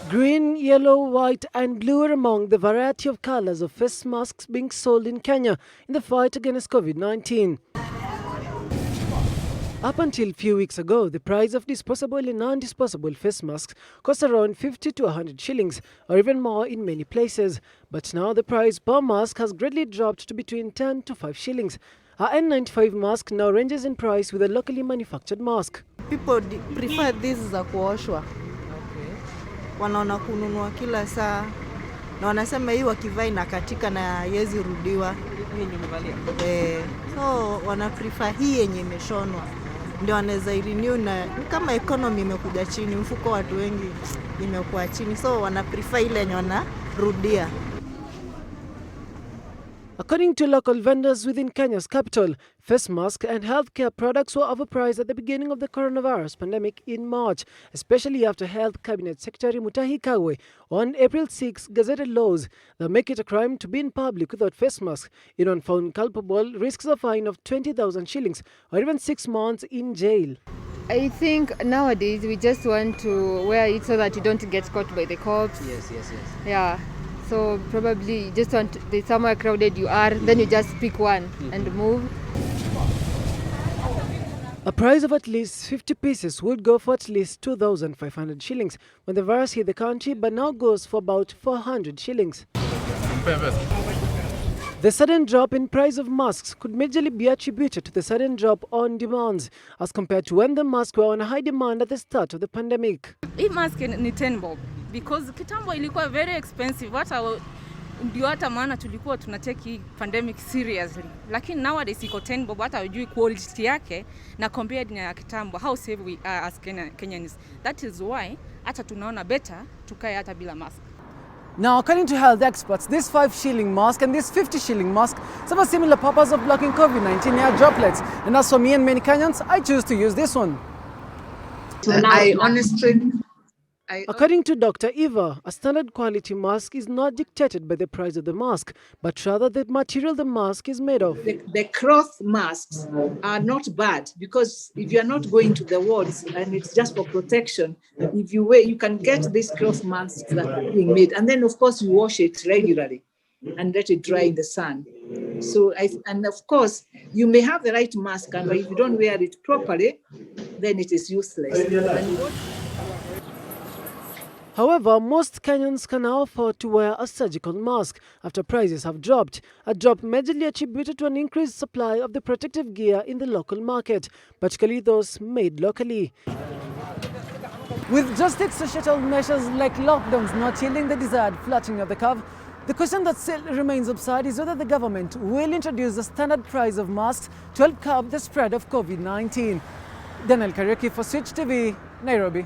Green, yellow, white and blue are among the variety of colors of face masks being sold in Kenya in the fight against COVID-19. Up until a few weeks ago, the price of disposable and non-disposable face masks cost around 50 to 100 shillings, or even more in many places. But now the price per mask has greatly dropped to between 10 to 5 shillings. Our N95 mask now ranges in price with a locally manufactured mask. People prefer this za kuoshwa. Wanaona kununua kila saa na wanasema hii wakivaa inakatika na yezi rudiwa. So wana prefer hii yenye imeshonwa. Ndio wanaweza renew, na kama economy imekuja chini, mfuko watu wengi imekuwa chini, so wana prefer ile yenye wanarudia. According to local vendors within Kenya's capital, face masks and healthcare products were overpriced at the beginning of the coronavirus pandemic in March, especially after Health Cabinet Secretary Mutahi Kagwe on April 6 gazetted laws that make it a crime to be in public without face masks. Anyone found culpable risks a fine of 20,000 shillings or even 6 months in jail. I think nowadays we just want to wear it so that you don't get caught by the cops. Yes. Yeah. So probably you just want there's somewhere crowded you are, then you just pick one and move. A price of at least 50 pieces would go for at least 2,500 shillings when the virus hit the country, but now goes for about 400 shillings. The sudden drop in price of masks could majorly be attributed to the sudden drop on demands as compared to when the masks were on high demand at the start of the pandemic. Hii mask ni 10 bob because kitambo ilikuwa very expensive. Ndio hata maana tulikuwa tunatake hii pandemic seriously. Lakini nowadays iko 10 bob, hata hujui quality yake na compared na kitambo. How safe we are as Kenyans. That is why hata tunaona better tukae hata bila mask. Now, according to health experts, this 5 shilling mask and this 50 shilling mask serve a similar purpose of blocking COVID-19 air droplets. And as for me and many Kenyans, I choose to use this one. According to Dr. Eva, a standard quality mask is not dictated by the price of the mask, but rather the material the mask is made of. The cloth masks are not bad because if you are not going to the wards and it's just for protection, if you wear, you can get these cloth masks that are being made, and then of course you wash it regularly and let it dry in the sun. So, and of course, you may have the right mask, but if you don't wear it properly, then it is useless. However, most Kenyans can now afford to wear a surgical mask after prices have dropped, a drop majorly attributed to an increased supply of the protective gear in the local market, particularly those made locally. With drastic societal measures like lockdowns not yielding the desired flattening of the curve, the question that still remains absurd is whether the government will introduce a standard price of masks to help curb the spread of COVID-19. Daniel Kariuki for Switch TV, Nairobi.